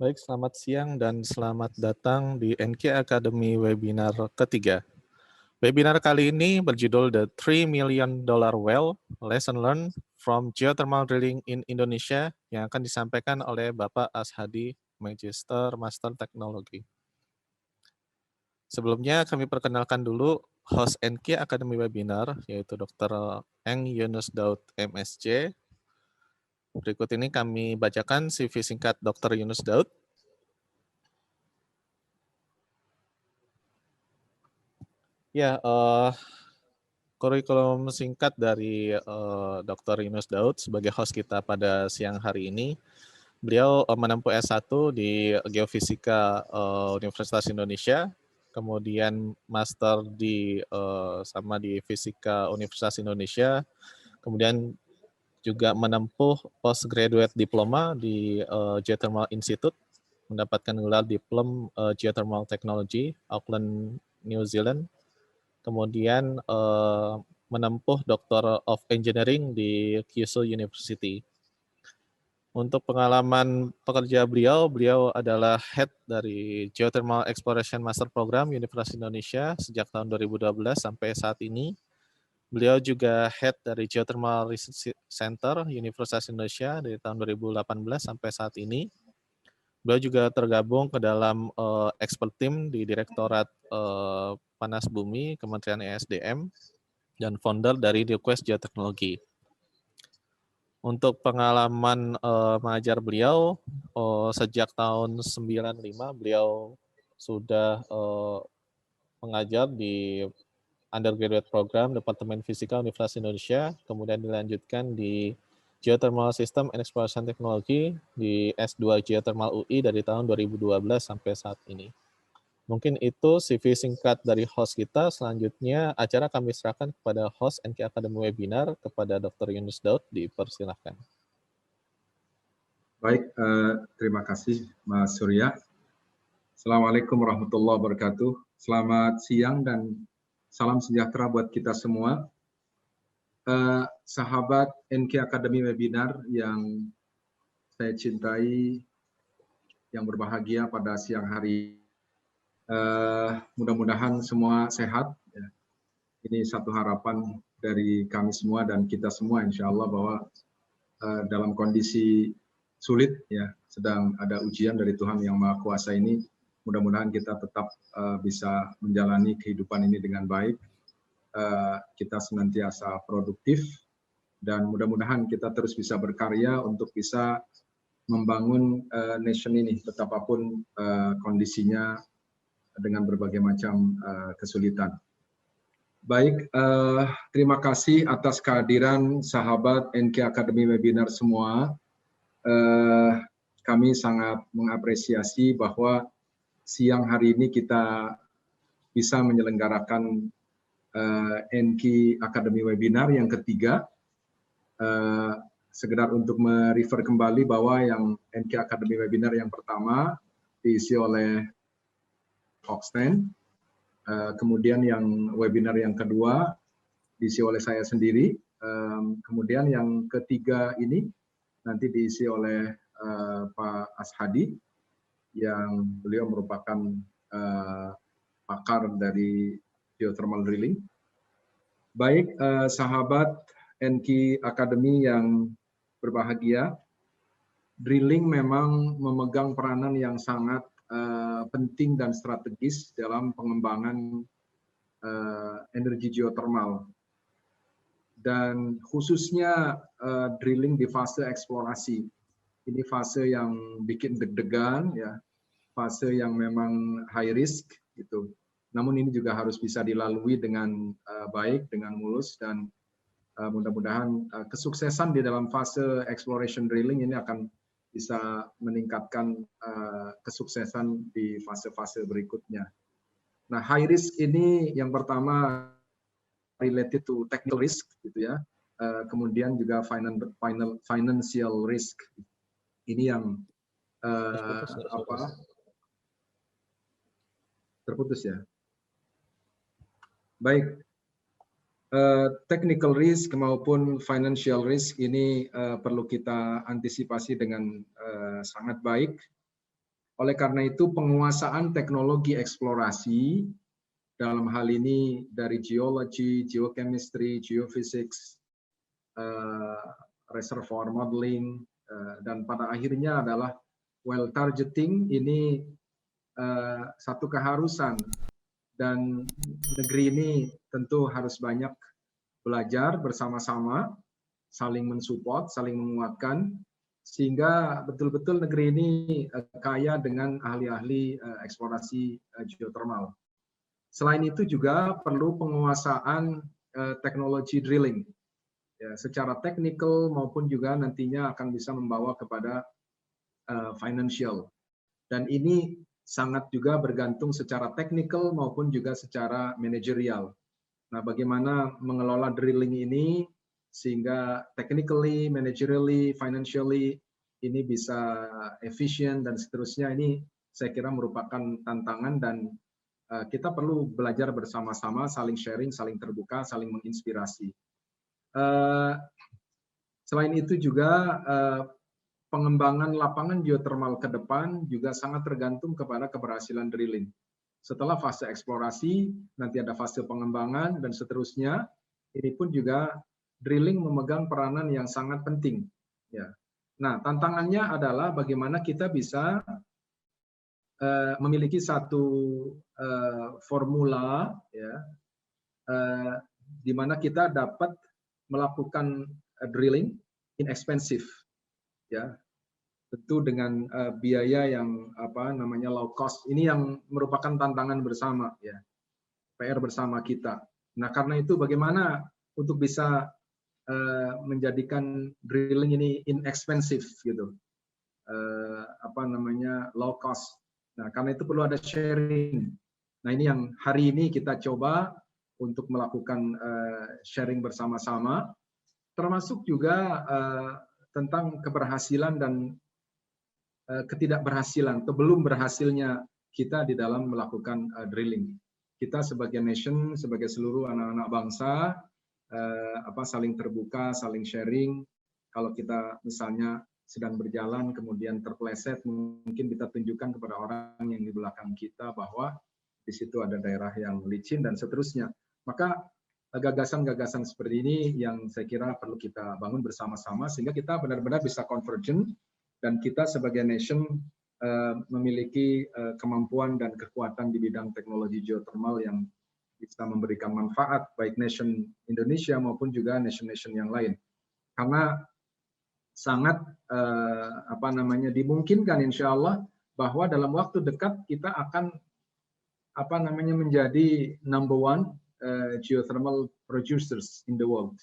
Baik, selamat siang dan selamat datang di NK Academy webinar ketiga. Webinar kali ini berjudul The $3 Million Well, Lesson Learned from Geothermal Drilling in Indonesia yang akan disampaikan oleh Bapak Ashadi, Magister Master Teknologi. Sebelumnya kami perkenalkan dulu host NK Academy webinar, yaitu Dr. Eng Yunus Daud, MSc. Berikut ini kami bacakan CV singkat Dr. Yunus Daud. Ya, kurikulum singkat dari Dr. Yunus Daud sebagai host kita pada siang hari ini. Beliau menempuh S1 di Geofisika Universitas Indonesia, kemudian master di Fisika Universitas Indonesia, kemudian juga menempuh postgraduate diploma di Geothermal Institute, mendapatkan gelar Diplom Geothermal Technology, Auckland, New Zealand. Kemudian menempuh Doctor of Engineering di Kyushu University. Untuk pengalaman pekerja beliau adalah head dari Geothermal Exploration Master Program Universitas Indonesia sejak tahun 2012 sampai saat ini. Beliau juga head dari Geothermal Research Center Universitas Indonesia dari tahun 2018 sampai saat ini. Beliau juga tergabung ke dalam expert team di Direktorat Panas Bumi Kementerian ESDM dan founder dari Request Geoteknologi. Untuk pengalaman mengajar beliau, sejak tahun 95 beliau sudah mengajar di undergraduate program Departemen Fisika Universitas Indonesia, kemudian dilanjutkan di Geothermal System and Exploration Technology di S2 Geothermal UI dari tahun 2012 sampai saat ini. Mungkin itu CV singkat dari host kita. Selanjutnya acara kami serahkan kepada host NK Academy Webinar, kepada Dr. Yunus Daud, dipersilahkan. Baik, terima kasih Mas Surya. Assalamualaikum warahmatullahi wabarakatuh. Selamat siang dan salam sejahtera buat kita semua. Sahabat NK Academy Webinar yang saya cintai, yang berbahagia pada siang hari. Mudah-mudahan semua sehat. Ini satu harapan dari kami semua dan kita semua, insya Allah, bahwa dalam kondisi sulit, ya, sedang ada ujian dari Tuhan Yang Maha Kuasa ini, mudah-mudahan kita tetap bisa menjalani kehidupan ini dengan baik. Kita senantiasa produktif dan mudah-mudahan kita terus bisa berkarya untuk bisa membangun nation ini betapapun kondisinya dengan berbagai macam kesulitan. Baik, terima kasih atas kehadiran sahabat NK Academy Webinar semua. Kami sangat mengapresiasi bahwa siang hari ini kita bisa menyelenggarakan NK Academy Webinar yang ketiga. Sekedar untuk merefer kembali bahwa yang NK Academy Webinar yang pertama diisi oleh Oxten, kemudian yang webinar yang kedua diisi oleh saya sendiri, kemudian yang ketiga ini nanti diisi oleh Pak Ashadi, yang beliau merupakan pakar dari geothermal drilling. Baik, sahabat NK Academy yang berbahagia, drilling memang memegang peranan yang sangat penting dan strategis dalam pengembangan energi geothermal. Dan khususnya drilling di fase eksplorasi. Ini fase yang bikin deg-degan, ya, fase yang memang high risk gitu. Namun ini juga harus bisa dilalui dengan baik, dengan mulus, dan mudah-mudahan kesuksesan di dalam fase exploration drilling ini akan bisa meningkatkan kesuksesan di fase-fase berikutnya. Nah, high risk ini yang pertama related to technical risk, gitu ya. Kemudian juga financial risk. Ini yang terputus ya. Baik. Technical risk maupun financial risk ini perlu kita antisipasi dengan sangat baik. Oleh karena itu penguasaan teknologi eksplorasi dalam hal ini dari geology, geochemistry, geophysics, reservoir modeling, dan pada akhirnya adalah well targeting ini satu keharusan, dan negeri ini tentu harus banyak belajar bersama-sama, saling mensupport, saling menguatkan, sehingga betul-betul negeri ini kaya dengan ahli-ahli eksplorasi geothermal. Selain itu juga perlu penguasaan teknologi drilling, ya, secara technical maupun juga nantinya akan bisa membawa kepada financial. Dan ini sangat juga bergantung secara technical maupun juga secara manajerial. Nah, bagaimana mengelola drilling ini sehingga technically, managerially, financially ini bisa efisien dan seterusnya, ini saya kira merupakan tantangan, dan kita perlu belajar bersama-sama, saling sharing, saling terbuka, saling menginspirasi. Selain itu juga pengembangan lapangan geothermal ke depan juga sangat tergantung kepada keberhasilan drilling. Setelah fase eksplorasi, nanti ada fase pengembangan dan seterusnya. Ini pun juga drilling memegang peranan yang sangat penting. Ya. Nah, tantangannya adalah bagaimana kita bisa memiliki satu formula, ya, di mana kita dapat melakukan drilling inexpensive, ya, tentu dengan biaya yang low cost. Ini yang merupakan tantangan bersama, ya, PR bersama kita. Nah, karena itu bagaimana untuk bisa menjadikan drilling ini inexpensive, gitu, low cost. Nah, karena itu perlu ada sharing. Nah, ini yang hari ini kita coba untuk melakukan sharing bersama-sama, termasuk juga tentang keberhasilan dan ketidakberhasilan atau belum berhasilnya kita di dalam melakukan drilling. Kita sebagai nation, sebagai seluruh anak-anak bangsa, saling terbuka, saling sharing. Kalau kita misalnya sedang berjalan kemudian terpeleset, mungkin kita tunjukkan kepada orang yang di belakang kita bahwa di situ ada daerah yang licin dan seterusnya. Maka gagasan-gagasan seperti ini yang saya kira perlu kita bangun bersama-sama sehingga kita benar-benar bisa convergent, dan kita sebagai nation memiliki kemampuan dan kekuatan di bidang teknologi geothermal yang bisa memberikan manfaat baik nation Indonesia maupun juga nation-nation yang lain. Karena sangat dimungkinkan insya Allah bahwa dalam waktu dekat kita akan menjadi number one geothermal producers in the world.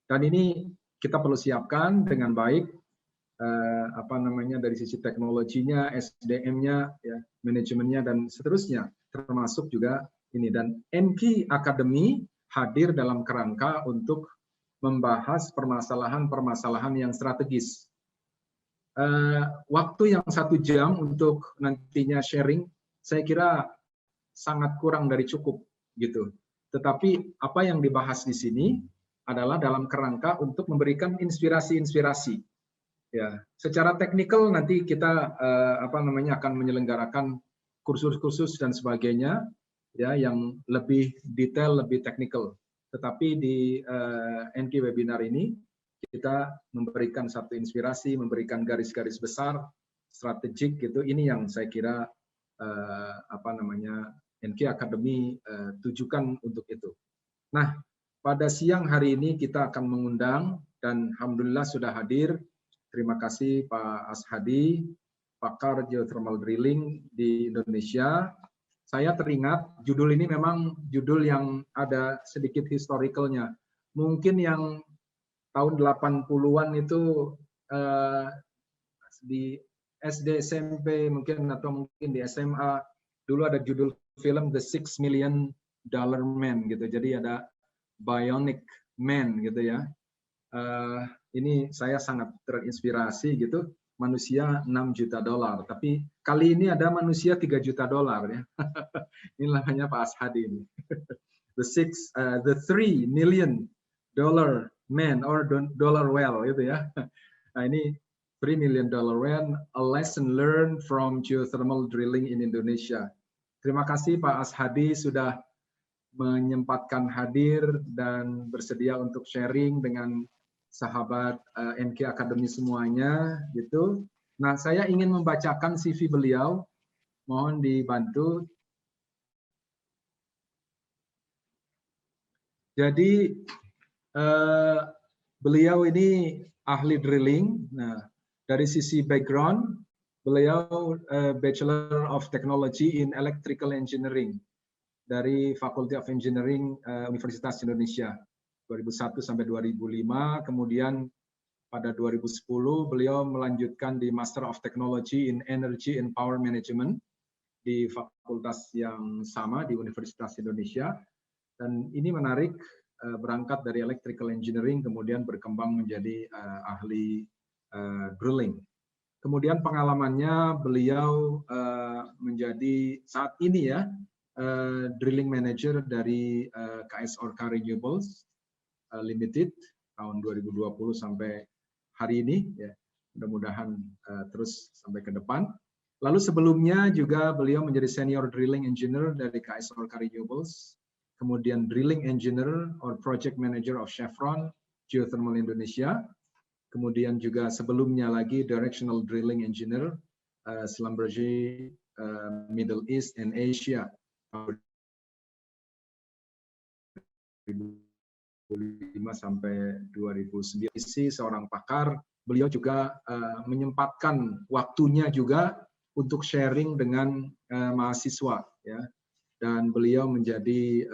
Dan ini kita perlu siapkan dengan baik, dari sisi teknologinya, SDM-nya, ya, manajemennya dan seterusnya, termasuk juga ini. Dan Enki Academy hadir dalam kerangka untuk membahas permasalahan-permasalahan yang strategis. Waktu yang 1 jam untuk nantinya sharing, saya kira sangat kurang dari cukup, gitu. Tetapi apa yang dibahas di sini adalah dalam kerangka untuk memberikan inspirasi-inspirasi. Ya, secara teknikal nanti kita akan menyelenggarakan kursus-kursus dan sebagainya, ya, yang lebih detail, lebih teknikal. Tetapi di Enki webinar ini kita memberikan satu inspirasi, memberikan garis-garis besar strategik, gitu. Ini yang saya kira Enki Academy tujukan untuk itu. Nah, pada siang hari ini kita akan mengundang, dan alhamdulillah sudah hadir. Terima kasih Pak Ashadi, pakar geothermal drilling di Indonesia. Saya teringat judul ini memang judul yang ada sedikit historicalnya. Mungkin yang tahun 80-an itu di SD, SMP mungkin, atau mungkin di SMA, dulu ada judul film The $6 Million Man, gitu. Jadi ada Bionic Man, gitu ya. Ini saya sangat terinspirasi, gitu. Manusia $6 juta, tapi kali ini ada manusia $3 juta, ya. Ini namanya Pak Ashadi ini. The $3 million man or dollar well, gitu ya. Nah, ini $3 million rand, a lesson learned from geothermal drilling in Indonesia. Terima kasih Pak Ashadi sudah menyempatkan hadir dan bersedia untuk sharing dengan sahabat NK Academy semuanya gitu. Nah, saya ingin membacakan CV beliau. Mohon dibantu. Jadi beliau ini ahli drilling. Nah, dari sisi background, beliau Bachelor of Technology in Electrical Engineering dari Faculty of Engineering Universitas Indonesia 2001 sampai 2005. Kemudian pada 2010 beliau melanjutkan di Master of Technology in Energy and Power Management di fakultas yang sama di Universitas Indonesia. Dan ini menarik, berangkat dari electrical engineering kemudian berkembang menjadi ahli drilling. Kemudian pengalamannya beliau menjadi saat ini ya drilling manager dari KS Orka Renewables Limited tahun 2020 sampai hari ini ya. Mudah-mudahan terus sampai ke depan. Lalu sebelumnya juga beliau menjadi senior drilling engineer dari KS Orka Renewables, kemudian drilling engineer or project manager of Chevron Geothermal Indonesia, kemudian juga sebelumnya lagi directional drilling engineer Schlumberger Middle East and Asia 2005 sampai 2009. Seorang pakar, beliau juga menyempatkan waktunya juga untuk sharing dengan mahasiswa ya. Dan beliau menjadi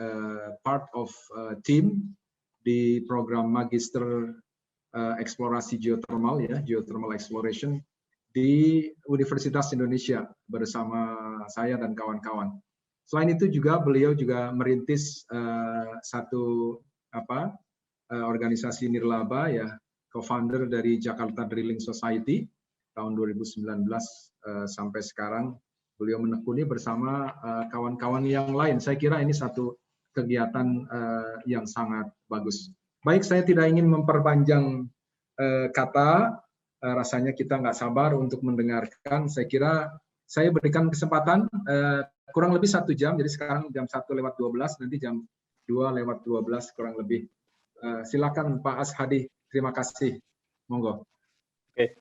part of team di program magister eksplorasi geothermal ya, geothermal exploration di Universitas Indonesia bersama saya dan kawan-kawan. Selain itu juga beliau juga merintis satu organisasi nirlaba ya, co-founder dari Jakarta Drilling Society tahun 2019 sampai sekarang beliau menekuni bersama kawan-kawan yang lain. Saya kira ini satu kegiatan yang sangat bagus. Baik, saya tidak ingin memperpanjang kata, rasanya kita nggak sabar untuk mendengarkan. Saya kira saya berikan kesempatan kurang lebih 1 jam, jadi sekarang jam 1:12, nanti jam 2:12 kurang lebih. Silakan Pak Ashadi, terima kasih. Monggo. Oke,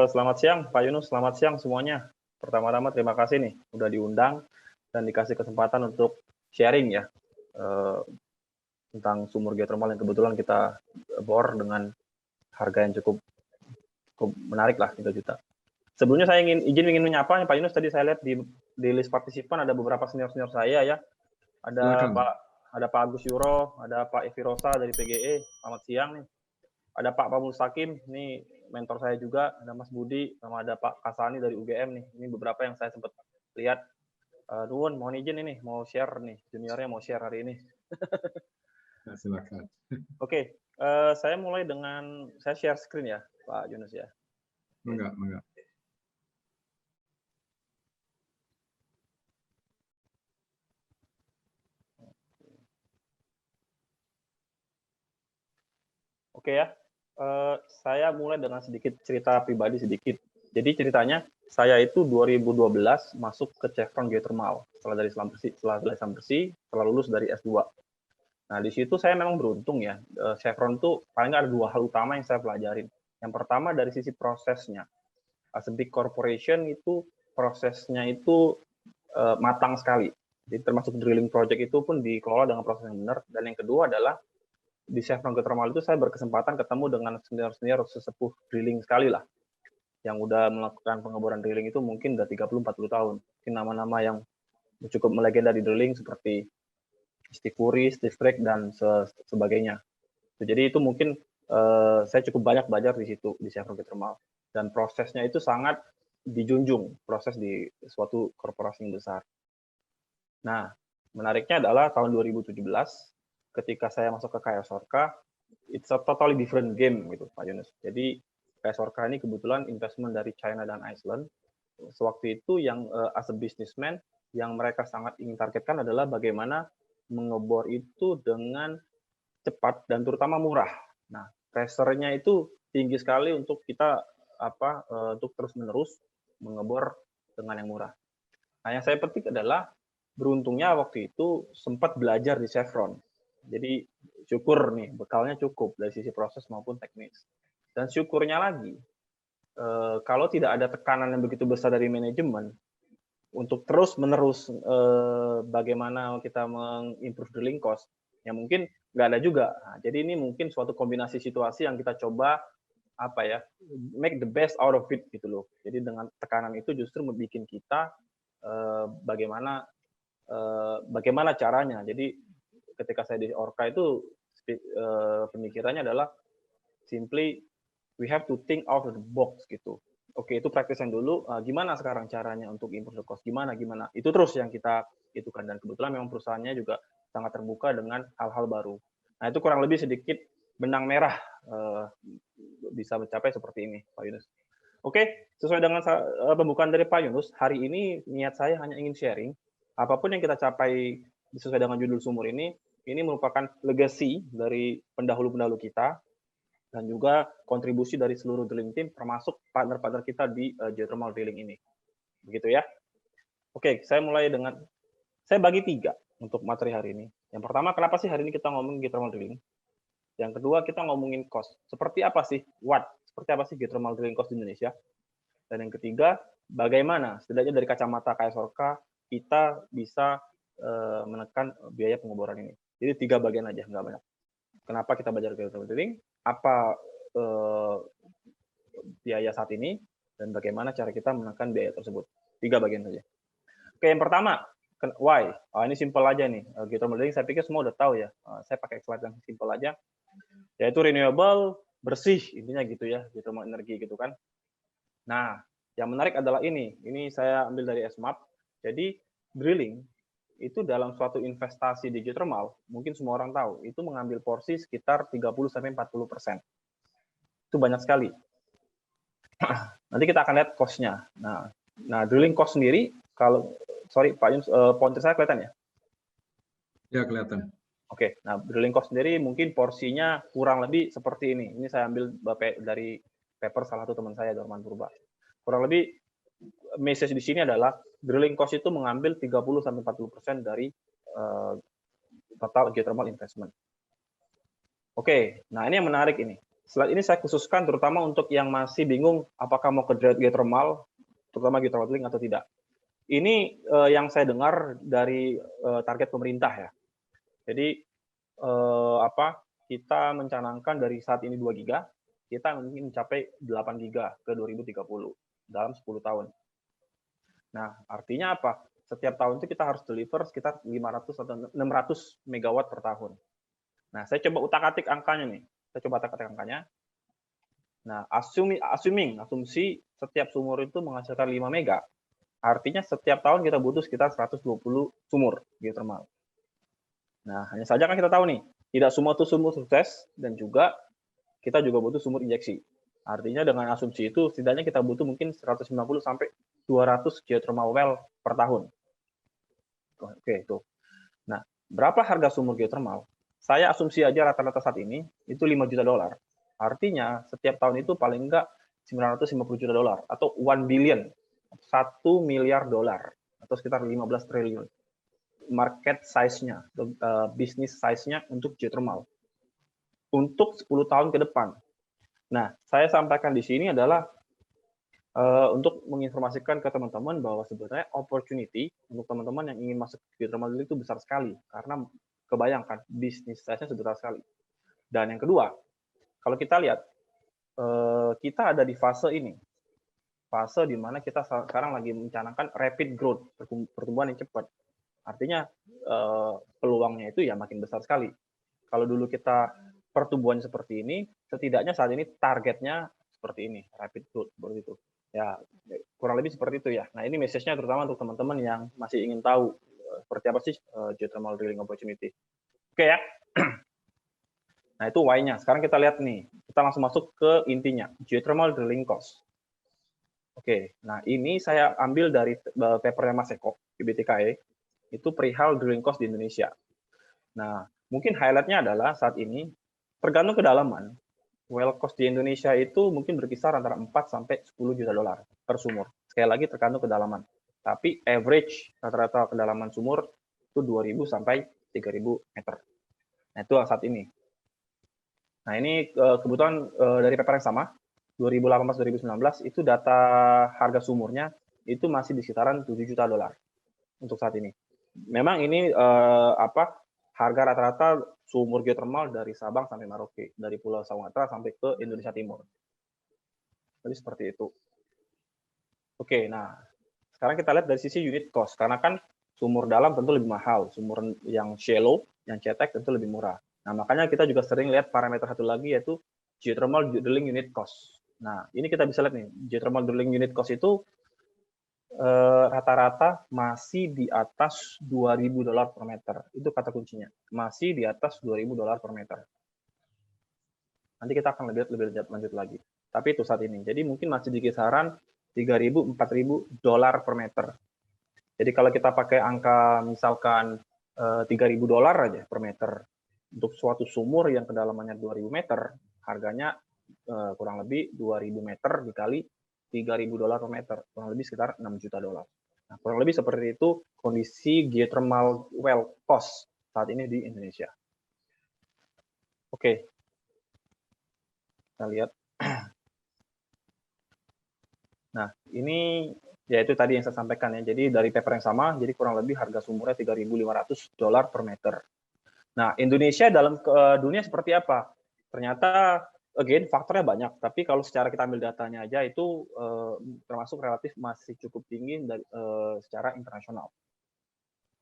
selamat siang Pak Yunus, selamat siang semuanya. Pertama-tama terima kasih nih udah diundang dan dikasih kesempatan untuk sharing ya tentang sumur geothermal yang kebetulan kita bor dengan harga yang cukup menarik lah, 3 juta. Sebelumnya saya ingin menyapa Pak Yunus, tadi saya lihat di list partisipan ada beberapa senior-senior saya ya. Ada Pak Agus Yuro, ada Pak Evi Rosa dari PGE, selamat siang nih. Ada Pak Mustaqim, ini mentor saya juga, ada Mas Budi, sama ada Pak Kasani dari UGM nih. Ini beberapa yang saya sempat lihat. Nuwun, mohon izin ini, mau share nih, juniornya mau share hari ini. Silakan. Oke, saya mulai dengan, saya share screen ya, Pak Yunus ya. Enggak. Oke ya, saya mulai dengan sedikit cerita pribadi sedikit. Jadi ceritanya, saya itu 2012 masuk ke Chevron Geothermal setelah dari Islam Bersih, setelah lulus dari S2. Nah, di situ saya memang beruntung ya. Chevron itu paling nggak ada 2 hal utama yang saya pelajarin. Yang pertama dari sisi prosesnya. As a big corporation itu prosesnya itu matang sekali. Jadi termasuk drilling project itu pun dikelola dengan proses yang benar. Dan yang kedua adalah di Chevron Geothermal itu saya berkesempatan ketemu dengan senior-senior sesepuh drilling sekali lah. Yang udah melakukan pengeboran drilling itu mungkin udah 30-40 tahun. Mungkin nama-nama yang cukup melegenda di drilling seperti Steve Curry, Steve Drake, dan sebagainya. Jadi itu mungkin saya cukup banyak belajar di situ, di Chevron Geothermal. Dan prosesnya itu sangat dijunjung, proses di suatu korporasi yang besar. Nah, menariknya adalah tahun 2017, ketika saya masuk ke KS Orka, it's a totally different game gitu Pak Yunus. Jadi KS Orka ini kebetulan investment dari China dan Iceland. Sewaktu itu yang as a businessman yang mereka sangat ingin targetkan adalah bagaimana mengebor itu dengan cepat dan terutama murah. Nah, pressure-nya itu tinggi sekali untuk kita untuk terus-menerus mengebor dengan yang murah. Nah, yang saya petik adalah beruntungnya waktu itu sempat belajar di Chevron. Jadi syukur nih, bekalnya cukup dari sisi proses maupun teknis. Dan syukurnya lagi, kalau tidak ada tekanan yang begitu besar dari manajemen, untuk terus-menerus bagaimana kita mengimprove drilling cost, ya mungkin nggak ada juga. Nah, jadi ini mungkin suatu kombinasi situasi yang kita coba make the best out of it gitu loh. Jadi dengan tekanan itu justru membuat kita bagaimana caranya. Jadi ketika saya di Orca itu pemikirannya adalah simply we have to think out of the box gitu. Oke, itu praktisan dulu. Gimana sekarang caranya untuk improve the cost? Gimana? Itu terus yang kita itukan. Dan kebetulan memang perusahaannya juga sangat terbuka dengan hal-hal baru. Nah, itu kurang lebih sedikit benang merah bisa mencapai seperti ini, Pak Yunus. Oke, sesuai dengan pembukaan dari Pak Yunus, hari ini niat saya hanya ingin sharing. Apapun yang kita capai sesuai dengan judul sumur ini merupakan legacy dari pendahulu-pendahulu kita, dan juga kontribusi dari seluruh drilling team, termasuk partner-partner kita di geothermal drilling ini. Begitu ya. Oke, saya bagi 3 untuk materi hari ini. Yang pertama, kenapa sih hari ini kita ngomongin geothermal drilling? Yang kedua, kita ngomongin cost. Seperti apa sih geothermal drilling cost di Indonesia? Dan yang ketiga, bagaimana setidaknya dari kacamata KS Orca kita bisa menekan biaya pengeboran ini. Jadi 3 bagian aja, nggak banyak. Kenapa kita belajar geothermal drilling? Apa biaya saat ini, dan bagaimana cara kita menekan biaya tersebut. 3 bagian saja. Oke, yang pertama, why? Ini simpel aja nih. Geothermal drilling saya pikir semua udah tahu ya. Saya pakai slide yang simpel aja. Yaitu renewable, bersih, intinya gitu ya, geothermal energi gitu kan. Nah, yang menarik adalah ini. Ini saya ambil dari SMAP. Jadi, drilling itu dalam suatu investasi di geothermal, mungkin semua orang tahu, itu mengambil porsi sekitar 30-40%. Itu banyak sekali. Nanti kita akan lihat cost-nya. Nah, drilling cost sendiri, Pak Yunus, pointer saya kelihatan ya? Ya, kelihatan. Oke, nah drilling cost sendiri mungkin porsinya kurang lebih seperti ini. Ini saya ambil dari paper salah satu teman saya, Dorman Purba. Kurang lebih message di sini adalah drilling cost itu mengambil 30-40% dari total geothermal investment. Oke, nah ini yang menarik ini. Slide ini saya khususkan terutama untuk yang masih bingung apakah mau ke geothermal, terutama geothermal drilling atau tidak. Ini yang saya dengar dari target pemerintah ya. Jadi kita mencanangkan dari saat ini 2 giga, kita ingin mencapai 8 giga ke 2030 dalam 10 tahun. Nah, artinya apa? Setiap tahun itu kita harus deliver sekitar 500 atau 600 megawatt per tahun. Nah, saya coba utak-atik angkanya nih. Nah, asumsi setiap sumur itu menghasilkan 5 mega. Artinya setiap tahun kita butuh sekitar 120 sumur geothermal. Nah, hanya saja kan kita tahu nih, tidak semua itu sumur sukses, dan juga kita juga butuh sumur injeksi. Artinya dengan asumsi itu, setidaknya kita butuh mungkin 150 sampai 200 geothermal well per tahun. Oke, itu. Nah, berapa harga sumur geothermal? Saya asumsi aja rata-rata saat ini, itu $5 juta. Artinya, setiap tahun itu paling enggak $950 juta, atau 1 billion, $1 miliar, atau sekitar 15 triliun. Market size-nya, bisnis size-nya untuk geothermal. Untuk 10 tahun ke depan. Nah, saya sampaikan di sini adalah untuk menginformasikan ke teman-teman bahwa sebenarnya opportunity untuk teman-teman yang ingin masuk ke geothermal itu besar sekali. Karena kebayangkan, bisnis size-nya sebesar sekali. Dan yang kedua, kalau kita lihat, kita ada di fase ini. Fase di mana kita sekarang lagi mencanangkan rapid growth, pertumbuhan yang cepat. Artinya peluangnya itu ya makin besar sekali. Kalau dulu kita pertumbuhan seperti ini, setidaknya saat ini targetnya seperti ini, rapid growth, seperti itu. Ya, kurang lebih seperti itu ya. Nah, ini message-nya terutama untuk teman-teman yang masih ingin tahu seperti apa sih geothermal drilling opportunity. Oke ya. Nah, itu why-nya. Sekarang kita lihat nih, kita langsung masuk ke intinya, geothermal drilling cost. Oke, nah ini saya ambil dari papernya Mas Eko, BTKE, itu perihal drilling cost di Indonesia. Nah, mungkin highlight-nya adalah saat ini, tergantung kedalaman, well cost di Indonesia itu mungkin berkisar antara 4 sampai 10 juta dolar per sumur. Sekali lagi tergantung kedalaman. Tapi average rata-rata kedalaman sumur itu 2.000 sampai 3.000 meter. Nah, itu saat ini. Nah, ini kebetulan dari paper yang sama, 2018-2019 itu data harga sumurnya itu masih di sekitaran 7 juta dolar untuk saat ini. Memang ini harga rata-rata sumur geotermal dari Sabang sampai Merauke, dari Pulau Sumatera sampai ke Indonesia Timur. Jadi seperti itu. Oke, nah sekarang kita lihat dari sisi unit cost, karena kan sumur dalam tentu lebih mahal, sumur yang shallow, yang cetek tentu lebih murah. Nah, makanya kita juga sering lihat parameter satu lagi yaitu geothermal drilling unit cost. Nah, ini kita bisa lihat nih, geothermal drilling unit cost itu rata-rata masih di atas 2.000 dolar per meter. Itu kata kuncinya. Masih di atas 2.000 dolar per meter. Nanti kita akan lihat lebih lanjut lagi. Tapi itu saat ini. Jadi mungkin masih di kisaran 3.000, 4.000 dolar per meter. Jadi kalau kita pakai angka misalkan 3.000 dolar aja per meter untuk suatu sumur yang kedalamannya 2.000 meter, harganya kurang lebih 2.000 meter dikali 3.000 dolar per meter, kurang lebih sekitar 6 juta dolar. Nah, kurang lebih seperti itu kondisi geothermal well cost saat ini di Indonesia. Oke, kita lihat. Nah, ini yaitu tadi yang saya sampaikan ya. Jadi dari paper yang sama, jadi kurang lebih harga sumurnya 3.500 dolar per meter. Nah, Indonesia dalam dunia seperti apa? Ternyata again faktornya banyak, tapi kalau secara kita ambil datanya aja itu termasuk relatif masih cukup tinggi dari, secara internasional.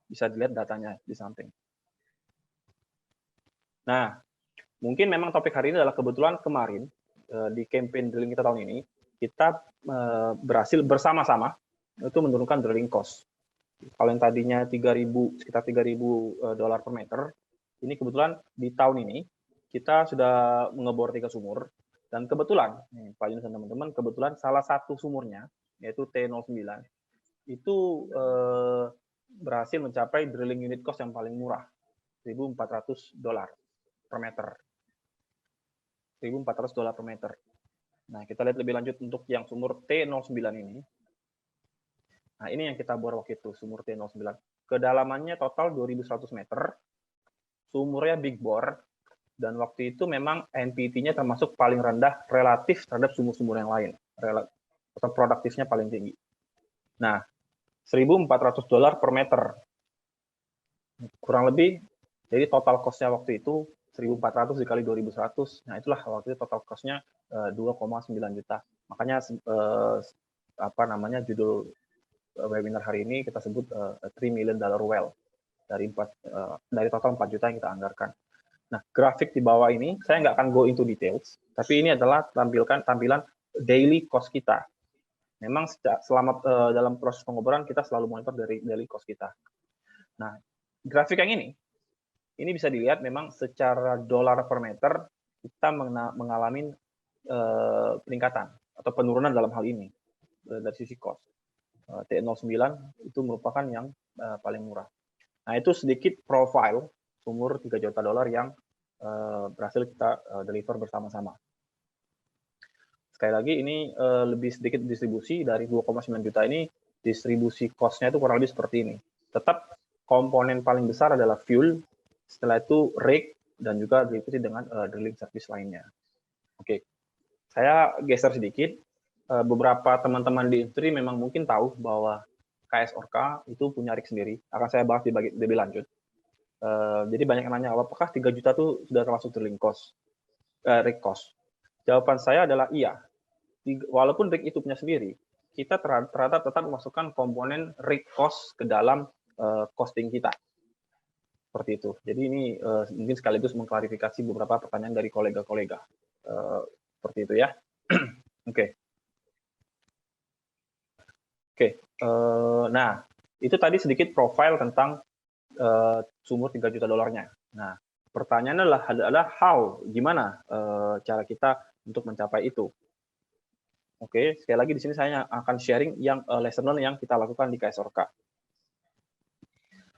Bisa dilihat datanya di samping. Nah, mungkin memang topik hari ini adalah kebetulan kemarin di campaign drilling kita tahun ini, kita berhasil bersama-sama itu menurunkan drilling cost. Kalau yang tadinya sekitar 3.000 dolar per meter, ini kebetulan di tahun ini kita sudah mengebor 3 sumur, dan kebetulan, Pak Yunus dan teman-teman, kebetulan salah satu sumurnya, yaitu T09, itu berhasil mencapai drilling unit cost yang paling murah, 1.400 dolar per meter. 1.400 dolar per meter. Nah, kita lihat lebih lanjut untuk yang sumur T09 ini. Nah, ini yang kita bor waktu itu, sumur T09. Kedalamannya total 2.100 meter, sumurnya big bore, dan waktu itu memang NPT-nya termasuk paling rendah relatif terhadap sumur-sumur yang lain, atau produktifnya paling tinggi. Nah, 1.400 dolar per meter, kurang lebih, jadi total cost-nya waktu itu 1.400 dikali 2.100, nah itulah waktu itu total cost-nya 2,9 juta. Makanya judul webinar hari ini kita sebut $3 million well dari total 4 juta yang kita anggarkan. Nah, grafik di bawah ini saya nggak akan go into details, tapi ini adalah tampilan daily cost kita. Memang selama dalam proses pengoboran kita selalu monitor dari daily cost kita. Nah, grafik yang ini bisa dilihat memang secara dolar per meter kita mengalami peningkatan atau penurunan dalam hal ini dari sisi cost. T09 itu merupakan yang paling murah. Nah, itu sedikit profile sumur 3 juta dolar yang berhasil kita deliver bersama-sama. Sekali lagi ini lebih sedikit distribusi dari 2,9 juta ini, distribusi cost-nya itu kurang lebih seperti ini. Tetap komponen paling besar adalah fuel, setelah itu rig, dan juga diikuti dengan drilling service lainnya. Oke, saya geser sedikit. Beberapa teman-teman di industri memang mungkin tahu bahwa KS Orka itu punya rig sendiri. Akan saya bahas lebih lanjut. Jadi banyak yang nanya, apakah 3 juta itu sudah termasuk drilling cost, rig cost? Jawaban saya adalah iya. Walaupun rig itu punya sendiri, kita ternyata tetap memasukkan komponen rig cost ke dalam costing kita. Seperti itu. Jadi ini mungkin sekaligus mengklarifikasi beberapa pertanyaan dari kolega-kolega. Seperti itu ya. Oke. Nah, itu tadi sedikit profile tentang sumur 3 juta dolarnya. Nah, pertanyaannya adalah gimana cara kita untuk mencapai itu. Oke, sekali lagi di sini saya akan sharing yang lesson learn yang kita lakukan di KS Orka.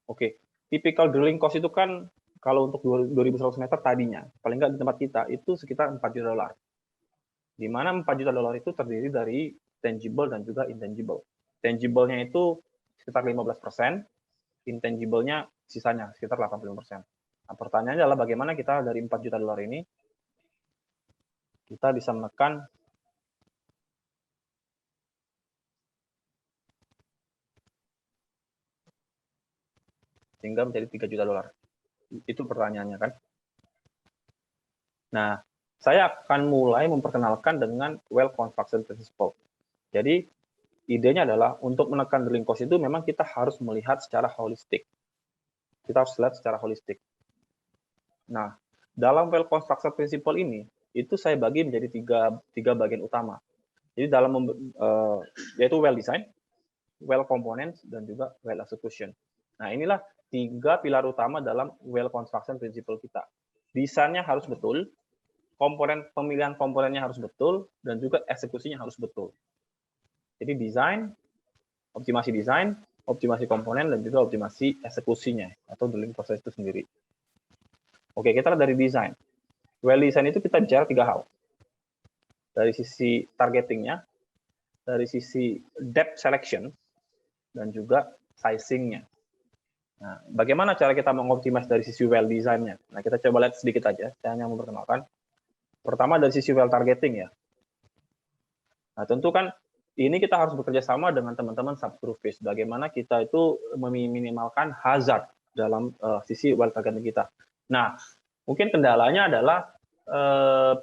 Oke, typical drilling cost itu kan kalau untuk 2.100 meter tadinya, paling nggak di tempat kita, itu sekitar 4 juta dolar. Di mana 4 juta dolar itu terdiri dari tangible dan juga intangible. Tangible-nya itu sekitar 15%, intangible-nya sisanya sekitar 85%. Nah, pertanyaannya adalah bagaimana kita dari 4 juta dolar ini, kita bisa menekan sehingga menjadi 3 juta dolar. Itu pertanyaannya kan. Nah, saya akan mulai memperkenalkan dengan well construction principle. Jadi, idenya adalah untuk menekan drilling cost itu memang kita harus melihat secara holistik. Kita harus lihat secara holistik. Nah, dalam well construction principle ini, itu saya bagi menjadi tiga bagian utama. Jadi yaitu well design, well components, dan juga well execution. Nah, inilah 3 pilar utama dalam well construction principle kita. Desainnya harus betul, pemilihan komponennya harus betul, dan juga eksekusinya harus betul. Jadi optimasi komponen, dan juga optimasi eksekusinya, atau drilling proses itu sendiri. Oke, kita lihat dari desain. Well design itu kita bicara 3 hal. Dari sisi targetingnya, dari sisi depth selection, dan juga sizing-nya. Nah, bagaimana cara kita mengoptimas dari sisi well design-nya? Nah, kita coba lihat sedikit aja, saya hanya memperkenalkan. Pertama dari sisi well targeting ya. Nah, tentu kan ini kita harus bekerja sama dengan teman-teman subsurface. Bagaimana kita itu meminimalkan hazard dalam sisi well targeting kita. Nah, mungkin kendalanya adalah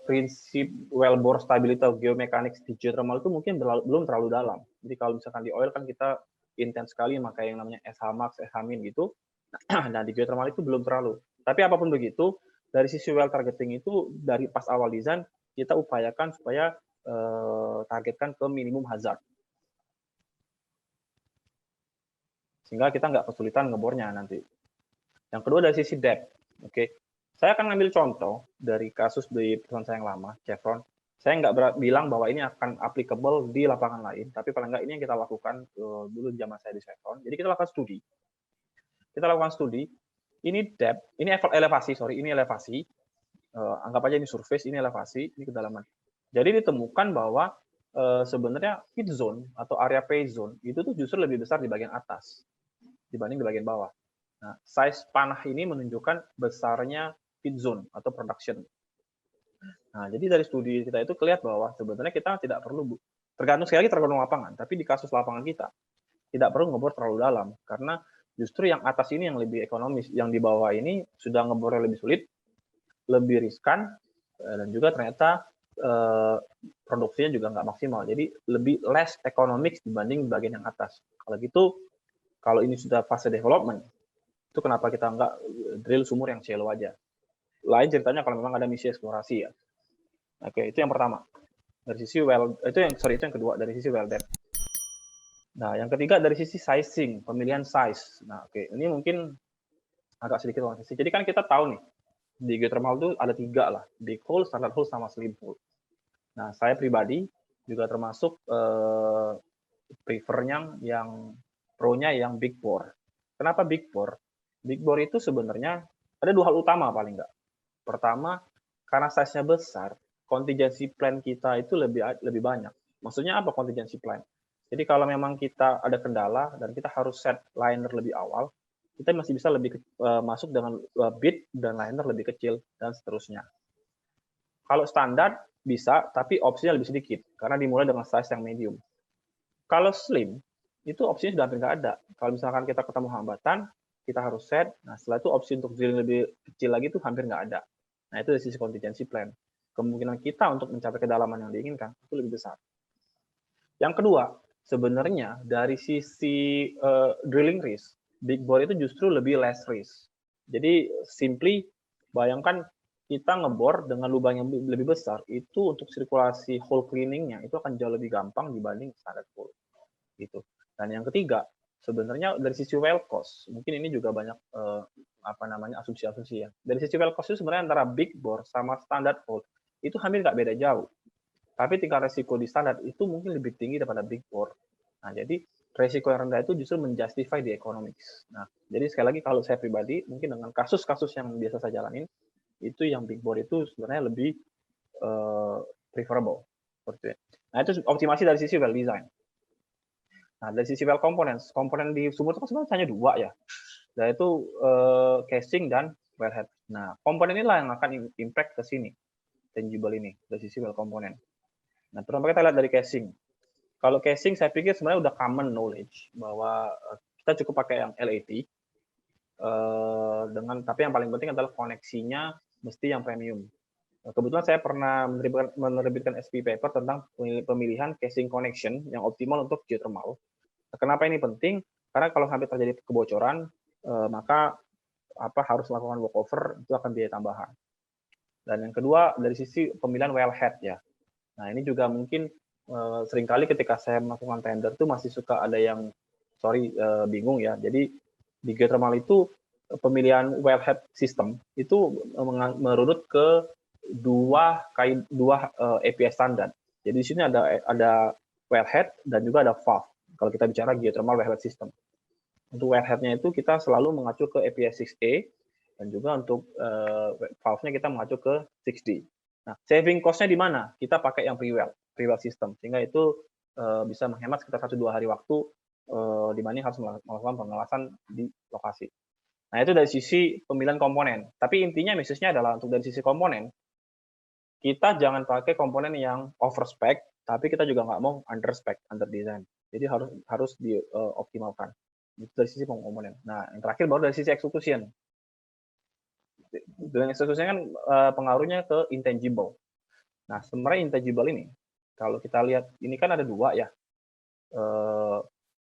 prinsip wellbore stability atau geomechanics di geothermal itu mungkin belum terlalu dalam. Jadi kalau misalkan di oil kan kita intens sekali maka yang namanya SH max, SH min gitu. Nah, di geothermal itu belum terlalu. Tapi apapun begitu, dari sisi well targeting itu dari pas awal desain kita upayakan supaya targetkan ke minimum hazard. Sehingga kita nggak kesulitan ngebornya nanti. Yang kedua dari sisi depth. Oke. Saya akan ngambil contoh dari kasus di perusahaan saya yang lama, Chevron. Saya nggak bilang bahwa ini akan applicable di lapangan lain, tapi paling nggak ini yang kita lakukan dulu zaman saya di Chevron. Jadi kita lakukan studi. Ini depth, ini elevasi, anggap aja ini surface, ini elevasi, ini kedalaman. Jadi ditemukan bahwa sebenarnya feed zone atau area pay zone itu tuh justru lebih besar di bagian atas dibanding di bagian bawah. Nah, size panah ini menunjukkan besarnya feed zone atau production. Nah, jadi dari studi kita itu kelihatan bahwa sebenarnya kita tidak perlu, tergantung lapangan, tapi di kasus lapangan kita tidak perlu ngebor terlalu dalam, karena justru yang atas ini yang lebih ekonomis, yang di bawah ini sudah ngebornya lebih sulit, lebih riskan, dan juga ternyata produksinya juga nggak maksimal, jadi lebih less economics dibanding bagian yang atas. Kalau gitu, kalau ini sudah fase development, itu kenapa kita nggak drill sumur yang shallow aja? Lain ceritanya kalau memang ada misi eksplorasi ya. Oke, itu yang pertama. Dari sisi well, itu yang kedua dari sisi well depth. Nah, yang ketiga dari sisi sizing, pemilihan size. Nah, oke, ini mungkin agak sedikit sisi. Jadi kan kita tahu nih, di geothermal itu ada 3 lah, big hole, standard hole, sama slim hole. Nah, saya pribadi juga termasuk prefernya yang pro-nya yang big bore. Kenapa big bore? Big bore itu sebenarnya ada 2 hal utama paling nggak. Pertama, karena size-nya besar, contingency plan kita itu lebih banyak. Maksudnya apa contingency plan? Jadi kalau memang kita ada kendala dan kita harus set liner lebih awal, kita masih bisa lebih masuk dengan bit dan liner lebih kecil dan seterusnya. Kalau standar bisa, tapi opsinya lebih sedikit karena dimulai dengan size yang medium. Kalau slim, itu opsinya sudah hampir nggak ada. Kalau misalkan kita ketemu hambatan, kita harus set. Nah, setelah itu opsi untuk drilling lebih kecil lagi itu hampir nggak ada. Nah, itu dari sisi contingency plan. Kemungkinan kita untuk mencapai kedalaman yang diinginkan itu lebih besar. Yang kedua, sebenarnya dari sisi drilling risk, big bore itu justru lebih less risk. Jadi, simply bayangkan kita ngebor dengan lubang yang lebih besar, itu untuk sirkulasi hole cleaning-nya itu akan jauh lebih gampang dibanding standard hole. Gitu. Dan yang ketiga, sebenarnya dari sisi well cost, mungkin ini juga banyak asumsi-asumsi ya. Dari sisi well cost itu sebenarnya antara big bore sama standard hole itu hampir nggak beda jauh. Tapi tingkat resiko di standar itu mungkin lebih tinggi daripada big bore. Nah, jadi resiko yang rendah itu justru menjustify di economics. Nah, jadi sekali lagi kalau saya pribadi, mungkin dengan kasus-kasus yang biasa saya jalanin, itu yang big board itu sebenarnya lebih preferable. Seperti itu. Nah, itu optimasi dari sisi well design. Nah, dari sisi well components, komponen di sumur itu sebenarnya hanya dua ya, yaitu casing dan wellhead. Nah, komponen inilah yang akan impact ke sini, tangible ini, dari sisi well component. Nah, pertama kita lihat dari casing. Kalau casing saya pikir sebenarnya udah common knowledge bahwa kita cukup pakai yang LAT tapi yang paling penting adalah koneksinya mesti yang premium. Kebetulan saya pernah menerbitkan SP paper tentang pemilihan casing connection yang optimal untuk geothermal. Kenapa ini penting? Karena kalau sampai terjadi kebocoran, maka harus melakukan workover itu akan biaya tambahan. Dan yang kedua dari sisi pemilihan wellhead ya. Nah ini juga mungkin seringkali ketika saya melakukan tender tuh masih suka ada yang bingung ya. Jadi di geothermal itu pemilihan wellhead system itu merunut ke dua API standar. Jadi di sini ada wellhead dan juga ada valve. Kalau kita bicara geothermal wellhead system. Untuk wellhead-nya itu kita selalu mengacu ke API 6A dan juga untuk valve-nya kita mengacu ke 6D. Nah, saving cost-nya di mana? Kita pakai yang pre-well system, sehingga itu bisa menghemat sekitar 1-2 hari waktu dibanding harus melakukan pengawasan di lokasi. Nah, itu dari sisi pemilihan komponen. Tapi intinya message-nya adalah untuk dari sisi komponen, kita jangan pakai komponen yang over spec, tapi kita juga nggak mau under spec, under design. Jadi harus dioptimalkan. Itu dari sisi komponen. Nah, yang terakhir baru dari sisi execution. Dengan execution kan pengaruhnya ke intangible. Nah, sebenarnya intangible ini, kalau kita lihat, ini kan ada dua ya.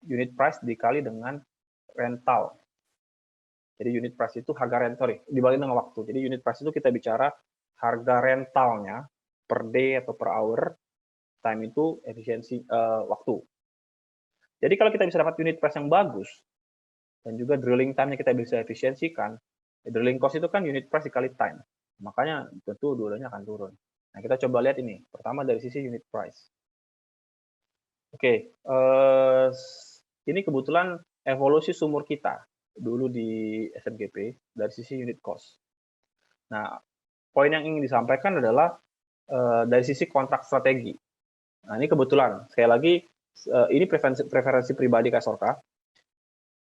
Unit price dikali dengan rental. Jadi unit price itu harga rental, dibalik dengan waktu. Jadi unit price itu kita bicara harga rentalnya per day atau per hour, time itu efisiensi waktu. Jadi kalau kita bisa dapat unit price yang bagus, dan juga drilling time-nya kita bisa efisiensikan, drilling cost itu kan unit price dikali time. Makanya tentu dua-duanya akan turun. Nah, kita coba lihat ini. Pertama dari sisi unit price. Oke, ini kebetulan evolusi sumur kita dulu di SMGP dari sisi unit cost. Nah, poin yang ingin disampaikan adalah dari sisi kontrak strategi. Nah, ini kebetulan, sekali lagi, ini preferensi pribadi Kasorka.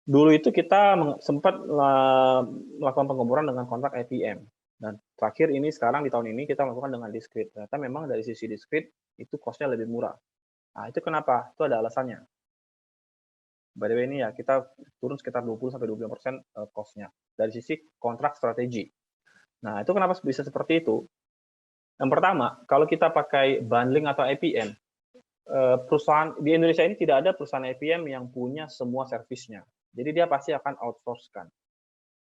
Dulu itu kita sempat melakukan penggemburan dengan kontrak IPM. Dan terakhir ini sekarang di tahun ini kita melakukan dengan discrete. Ternyata memang dari sisi discrete itu cost-nya lebih murah. Nah, itu kenapa? Itu ada alasannya. By the way ini ya, kita turun sekitar 20-25% cost-nya dari sisi kontrak strategi. Nah, itu kenapa bisa seperti itu? Yang pertama, kalau kita pakai bundling atau IPM, perusahaan di Indonesia ini tidak ada perusahaan IPM yang punya semua servisnya. Jadi dia pasti akan outsource-kan.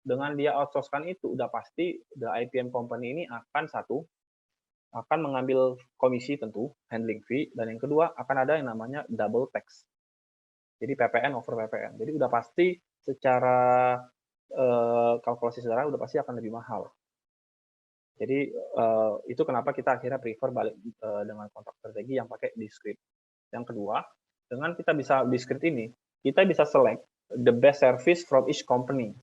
Dengan dia outsource-kan itu, udah pasti the IPM company ini akan mengambil komisi tentu, handling fee, dan yang kedua akan ada yang namanya double tax. Jadi PPN over PPN. Jadi udah pasti secara kalkulasi sederhana udah pasti akan lebih mahal. Jadi itu kenapa kita akhirnya prefer balik dengan kontrak strategi yang pakai discrete. Yang kedua, dengan kita bisa discrete ini, kita bisa select the best service from each company.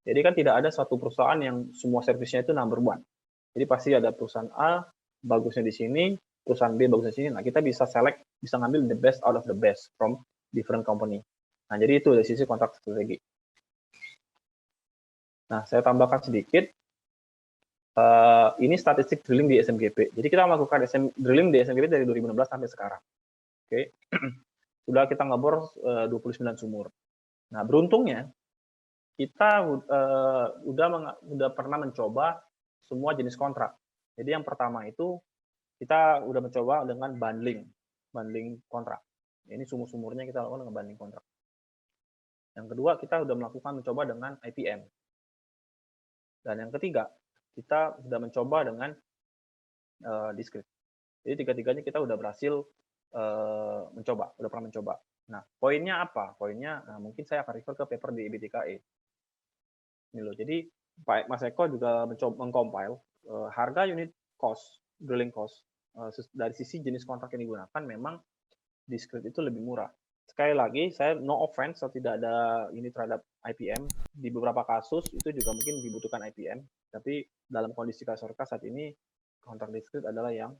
Jadi kan tidak ada suatu perusahaan yang semua servisnya itu number one. Jadi pasti ada perusahaan A, bagusnya di sini, perusahaan B, bagusnya di sini. Nah, kita bisa select, bisa ngambil the best out of the best from different company. Nah, jadi itu dari sisi kontrak strategi. Nah, saya tambahkan sedikit. Ini statistik drilling di SMGP. Jadi kita melakukan drilling di SMGP dari 2016 sampai sekarang. Oke. Sudah kita ngebor 29 sumur. Nah, beruntungnya kita udah pernah mencoba semua jenis kontrak. Jadi yang pertama itu kita udah mencoba dengan bundling kontrak. Ini sumur-sumurnya kita lakukan dengan bundling kontrak. Yang kedua, kita udah mencoba dengan IPM. Dan yang ketiga, kita sudah mencoba dengan discrete. Jadi tiga-tiganya kita udah berhasil udah pernah mencoba. Nah, poinnya apa? Poinnya, mungkin saya akan refer ke paper di BTKE. Ini loh. Jadi Pak Mas Eko juga mencoba mengcompile harga unit cost, drilling cost dari sisi jenis kontrak yang digunakan memang discrete itu lebih murah. sekali lagi, saya no offense, saya tidak ada ini terhadap IPM. Di beberapa kasus itu juga mungkin dibutuhkan IPM, tapi dalam kondisi Kasorka saat ini kontrak diskrit adalah yang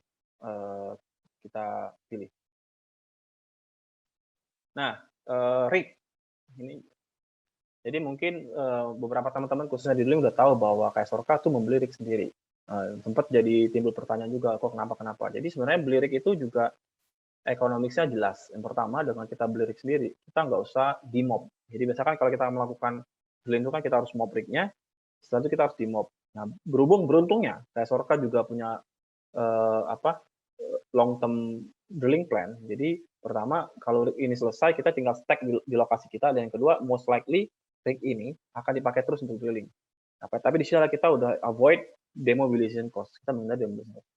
kita pilih. Nah, Rick, ini jadi mungkin beberapa teman-teman khususnya di Drilling udah tahu bahwa Kasorka tuh membeli rig sendiri. Sempat jadi timbul pertanyaan juga, kok kenapa? Jadi sebenarnya beli rig itu juga ekonomisnya jelas. Yang pertama, dengan kita beli rig sendiri, kita nggak usah di-mob. Jadi biasanya kalau kita melakukan drilling itu kan kita harus mob rig-nya, setelah itu kita harus di-mob. Nah, beruntungnya, Kasorka juga punya long term drilling plan. Jadi pertama, kalau rig ini selesai, kita tinggal stack di lokasi kita, dan yang kedua, most likely rig ini akan dipakai terus untuk drilling. Tapi di sini kita udah avoid demobilization cost. Kita menghindari demobilization cost.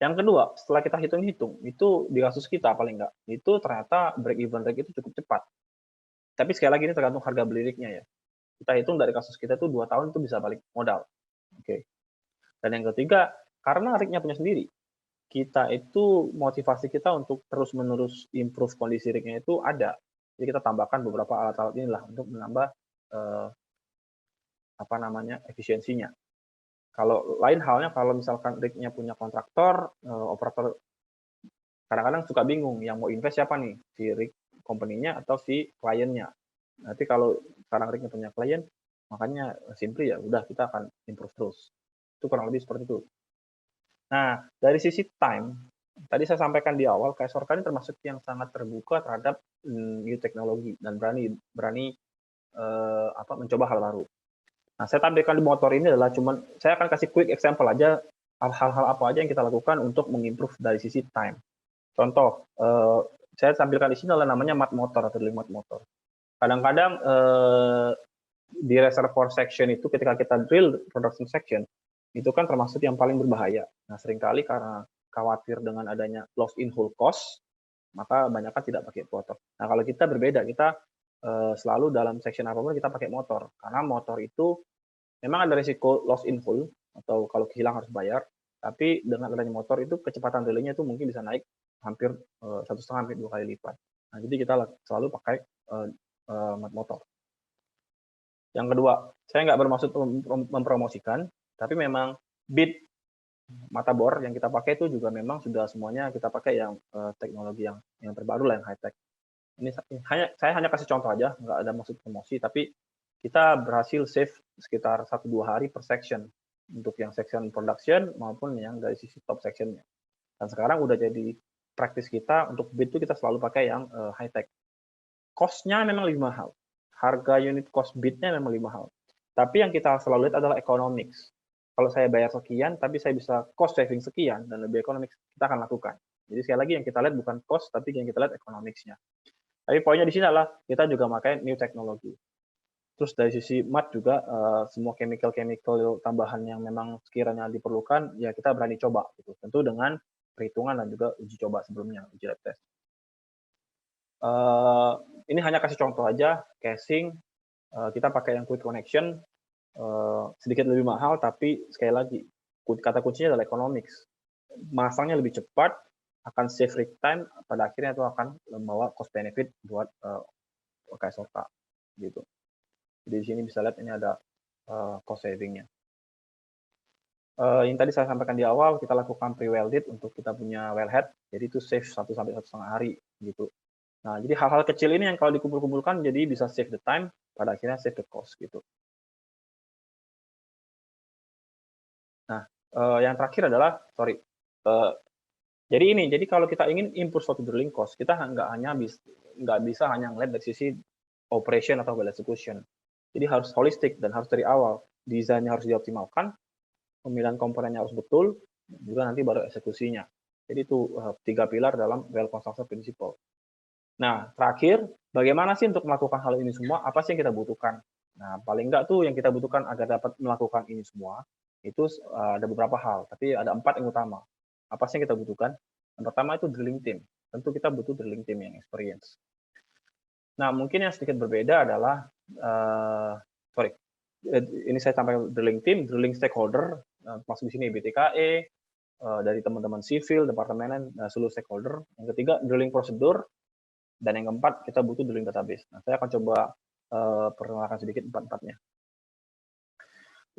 Yang kedua, setelah kita hitung-hitung, itu di kasus kita paling enggak, itu ternyata break even rate itu cukup cepat. Tapi sekali lagi ini tergantung harga beli rig-nya ya. Kita hitung dari kasus kita itu 2 tahun itu bisa balik modal. Oke. Dan yang ketiga, karena rig-nya punya sendiri, kita itu motivasi kita untuk terus-menerus improve kondisi rig-nya itu ada. Jadi kita tambahkan beberapa alat-alat inilah untuk menambah efisiensinya. Kalau lain halnya kalau misalkan rig-nya punya kontraktor, operator kadang-kadang suka bingung yang mau invest siapa nih, si rig company-nya atau si kliennya. Nanti kalau sekarang rig-nya punya klien, makanya simply ya udah kita akan improve terus. Itu kurang lebih seperti itu. Nah, dari sisi time, tadi saya sampaikan di awal, Kasorka ini termasuk yang sangat terbuka terhadap new teknologi dan berani mencoba hal baru. Nah, saya tampilkan di motor ini adalah saya akan kasih quick example aja hal-hal apa aja yang kita lakukan untuk mengimprove dari sisi time. Contoh, saya tampilkan di sini adalah namanya mat motor atau drilling mat motor. Kadang-kadang di reservoir section itu ketika kita drill production section, itu kan termasuk yang paling berbahaya. Nah, seringkali karena khawatir dengan adanya loss in hole cost, maka banyak kan tidak pakai motor. Nah, kalau kita berbeda, kita selalu dalam section apapun kita pakai motor. Karena motor itu memang ada risiko loss in hole, atau kalau hilang harus bayar, tapi dengan adanya motor itu kecepatan drillingnya itu mungkin bisa naik hampir 1,5 sampai 2 kali lipat. Nah, jadi kita selalu pakai mat motor. Yang kedua, saya nggak bermaksud mempromosikan, tapi memang bit mata bor yang kita pakai itu juga memang sudah semuanya kita pakai yang teknologi yang terbaru lah, yang high tech. Ini saya hanya kasih contoh aja, nggak ada maksud promosi, tapi kita berhasil save sekitar 1-2 hari per section untuk yang section production maupun yang dari sisi top sectionnya. Dan sekarang udah jadi praktis kita untuk bit itu kita selalu pakai yang high tech. Cost-nya memang lebih mahal. Harga unit cost bitnya memang lebih mahal. Tapi yang kita selalu lihat adalah economics. Kalau saya bayar sekian, tapi saya bisa cost saving sekian dan lebih economics, kita akan lakukan. Jadi sekali lagi yang kita lihat bukan cost, tapi yang kita lihat economics-nya. Tapi poinnya di sini adalah kita juga pakai new technology. Terus dari sisi mat juga semua chemical tambahan yang memang sekiranya diperlukan ya kita berani coba gitu. Tentu dengan perhitungan dan juga uji coba sebelumnya, uji lab test. Ini hanya kasih contoh aja, casing kita pakai yang quick connection, sedikit lebih mahal tapi sekali lagi kata kuncinya adalah economics. Masangnya lebih cepat, akan save rig time, pada akhirnya itu akan membawa cost benefit buat Kasorka gitu. Jadi di sini bisa lihat ini ada cost saving-nya. Yang tadi saya sampaikan di awal, kita lakukan pre-welded untuk kita punya wellhead, jadi itu save 1 sampai 1,5 hari gitu. Nah, jadi hal-hal kecil ini yang kalau dikumpul-kumpulkan jadi bisa save the time, pada akhirnya save the cost gitu. Nah, yang terakhir adalah jadi kalau kita ingin improve suatu drilling cost, kita nggak bisa hanya ngeliat dari sisi operation atau well execution. Jadi harus holistik dan harus dari awal. Desainnya harus dioptimalkan, pemilihan komponennya harus betul, juga nanti baru eksekusinya. Jadi itu 3 pilar dalam well construction principle. Nah, terakhir, bagaimana sih untuk melakukan hal ini semua? Apa sih yang kita butuhkan? Nah, paling nggak tuh yang kita butuhkan agar dapat melakukan ini semua, itu ada beberapa hal, tapi ada 4 yang utama. Apa sih yang kita butuhkan? Yang pertama itu drilling team. Tentu kita butuh drilling team yang experience. Nah, mungkin yang sedikit berbeda adalah, ini saya sampaikan drilling stakeholder, masuk di sini BTKE, dari teman-teman sivil, departemen, seluruh stakeholder. Yang ketiga, drilling prosedur, Dan yang keempat, kita butuh drilling database. Nah, saya akan coba perkenalkan sedikit empat-empatnya.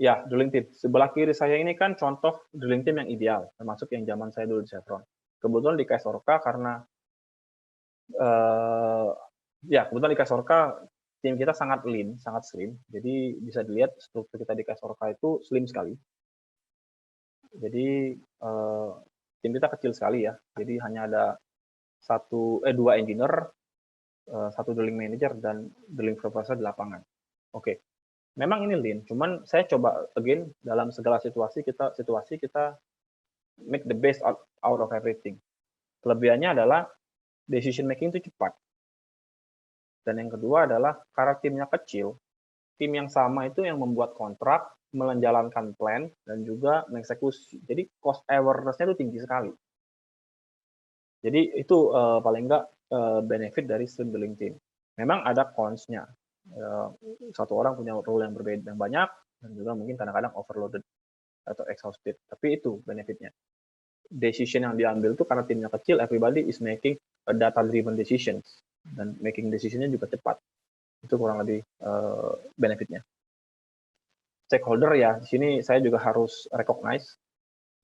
Ya, drilling team. Sebelah kiri saya ini kan contoh drilling team yang ideal, termasuk yang zaman saya dulu di Chevron. Kebetulan di KS Orca karena kebetulan di KS Orca tim kita sangat lean, sangat slim. Jadi bisa dilihat struktur kita di KS Orca itu slim sekali. Jadi tim kita kecil sekali ya. Jadi hanya ada dua engineer, satu drilling manager dan drilling supervisor di lapangan. Oke. Memang ini lean, cuman saya coba again dalam segala situasi kita make the best out of everything. Kelebihannya adalah decision making itu cepat. Dan yang kedua adalah karena timnya kecil, tim yang sama itu yang membuat kontrak, menjalankan plan, dan juga mengeksekusi. Jadi cost awareness-nya itu tinggi sekali. Jadi itu paling enggak benefit dari slim drilling team. Memang ada cons-nya. Satu orang punya role yang berbeda yang banyak, dan juga mungkin kadang-kadang overloaded atau exhausted. Tapi itu benefitnya. Decision yang diambil itu karena timnya kecil, everybody is making a data-driven decisions. Dan making decision-nya juga cepat. Itu kurang lebih benefitnya. Stakeholder ya, di sini saya juga harus recognize.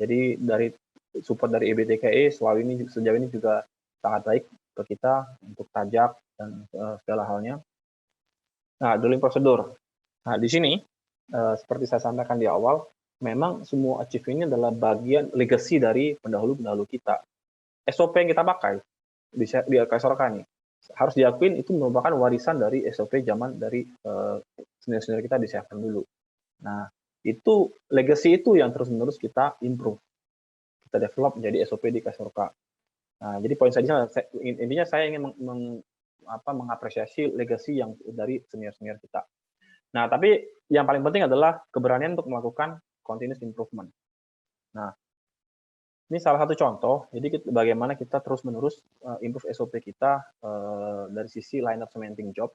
Jadi dari support dari EBTKE sejauh ini juga sangat baik ke kita untuk tajak dan segala halnya. Nah, drilling prosedur. Nah, di sini seperti saya sampaikan di awal, memang semua achieve ini adalah bagian legacy dari pendahulu-pendahulu kita. SOP yang kita pakai di KS Orca nih, harus diakuin itu merupakan warisan dari SOP zaman dari senior-senior kita di Chevron dulu. Nah, itu legacy itu yang terus-menerus kita improve. Kita develop menjadi SOP di KS Orca. Nah, jadi poin saya intinya saya ingin mengapresiasi legacy yang dari senior-senior kita. Nah, tapi yang paling penting adalah keberanian untuk melakukan continuous improvement. Nah, ini salah satu contoh. Jadi bagaimana kita terus-menerus improve SOP kita dari sisi line up cementing job.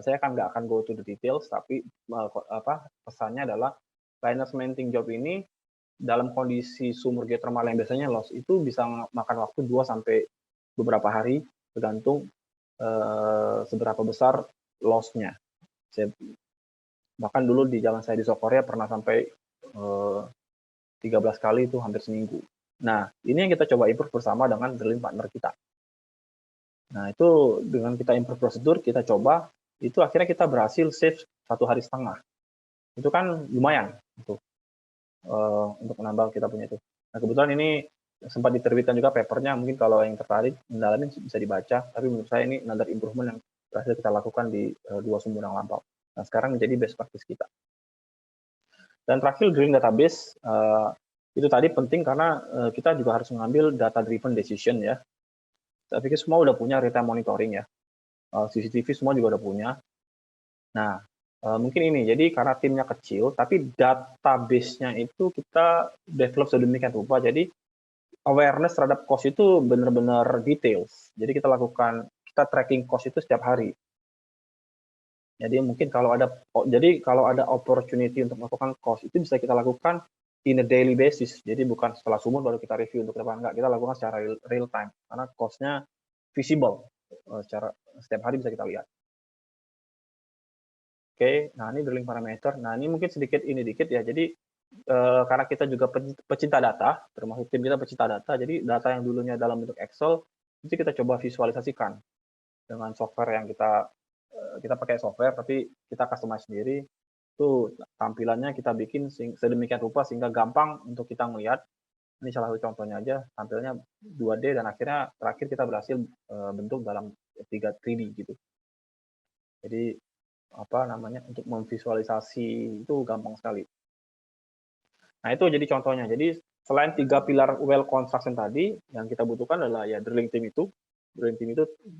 Saya nggak akan go to the details, tapi pesannya adalah line up cementing job ini dalam kondisi sumur geothermal yang biasanya loss itu bisa makan waktu 2 sampai beberapa hari, tergantung seberapa besar loss-nya. Bahkan dulu di zaman saya di Sokorea pernah sampai 13 kali itu hampir seminggu. Nah, ini yang kita coba improve bersama dengan drilling partner kita. Nah, itu dengan kita improve prosedur, kita coba, itu akhirnya kita berhasil save 1,5 hari. Itu kan lumayan untuk menambah kita punya itu. Nah, kebetulan ini sempat diterbitkan juga papernya, mungkin kalau yang tertarik mendalami bisa dibaca, tapi menurut saya ini another improvement yang berhasil kita lakukan di 2 sumur yang lampau. Nah, sekarang menjadi best practice kita. Dan terakhir, drilling database, itu tadi penting karena kita juga harus mengambil data-driven decision ya. Saya pikir semua udah punya real-time monitoring ya. CCTV semua juga udah punya. Nah, mungkin ini, jadi karena timnya kecil, tapi database-nya itu kita develop sedemikian rupa, jadi awareness terhadap cost itu benar-benar details. Jadi kita tracking cost itu setiap hari. Jadi mungkin kalau ada opportunity untuk melakukan cost itu bisa kita lakukan in a daily basis. Jadi bukan setelah sumur baru kita review untuk depan, enggak, kita lakukan secara real time karena cost-nya visible secara setiap hari bisa kita lihat. Oke, nah ini drilling parameter. Nah ini mungkin sedikit ya. Jadi karena kita juga pecinta data, termasuk tim kita pecinta data, jadi data yang dulunya dalam bentuk Excel itu kita coba visualisasikan dengan software yang kita pakai software, tapi kita customize sendiri. Itu tampilannya kita bikin sedemikian rupa sehingga gampang untuk kita melihat. Ini salah satu contohnya aja, tampilnya 2D dan akhirnya terakhir kita berhasil bentuk dalam 3D gitu. Jadi untuk memvisualisasi itu gampang sekali. Nah, itu jadi contohnya. Jadi selain 3 pilar well construction tadi, yang kita butuhkan adalah ya drilling team itu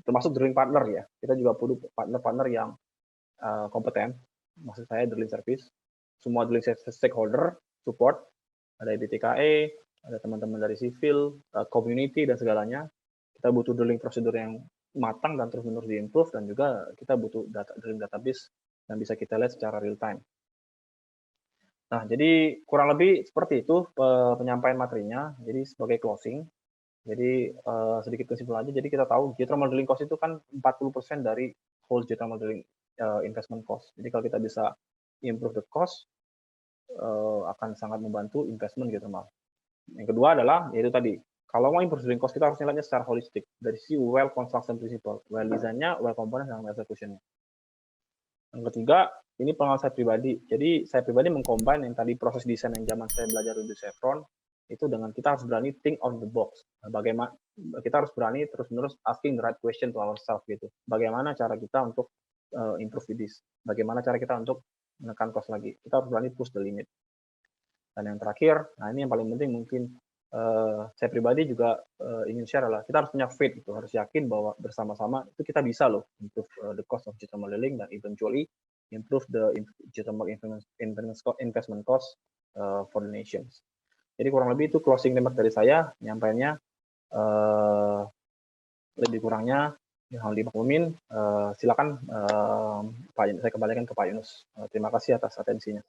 termasuk drilling partner ya. Kita juga butuh partner-partner yang kompeten. Maksud saya drilling service. Semua drilling stakeholder support, ada EBTKE, ada teman-teman dari civil, community dan segalanya. Kita butuh drilling prosedur yang matang dan terus-menerus diimprove, dan juga kita butuh drilling database yang bisa kita lihat secara real time. Nah, jadi kurang lebih seperti itu penyampaian materinya. Jadi sebagai closing, Jadi sedikit kesimpulan aja. Jadi kita tahu geothermal drilling cost itu kan 40% dari whole geothermal drilling investment cost. Jadi kalau kita bisa improve the cost, akan sangat membantu investment geothermal. Yang kedua adalah yaitu tadi, kalau mau improve drilling cost kita harus nilainya secara holistik dari si well construction principle, well design-nya, well component, dan well execution-nya. Yang ketiga, ini pengalaman saya pribadi. Jadi saya pribadi mengcombine yang tadi proses desain yang zaman saya belajar di Chevron itu dengan kita harus berani think out of the box. Bagaimana kita harus berani terus-menerus asking the right question to ourselves gitu. Bagaimana cara kita untuk improve this? Bagaimana cara kita untuk menekan cost lagi? Kita harus berani push the limit. Dan yang terakhir, nah ini yang paling penting mungkin saya pribadi juga ingin share adalah kita harus punya faith itu, harus yakin bahwa bersama-sama itu kita bisa loh improve the cost of geothermal drilling dan eventually improve the geothermal investment cost for the nations. Jadi kurang lebih itu closing remark dari saya, nyampainya lebih kurangnya yang dimaklumin. Silakan Pak, saya kembalikan ke Pak Yunus. Terima kasih atas atensinya.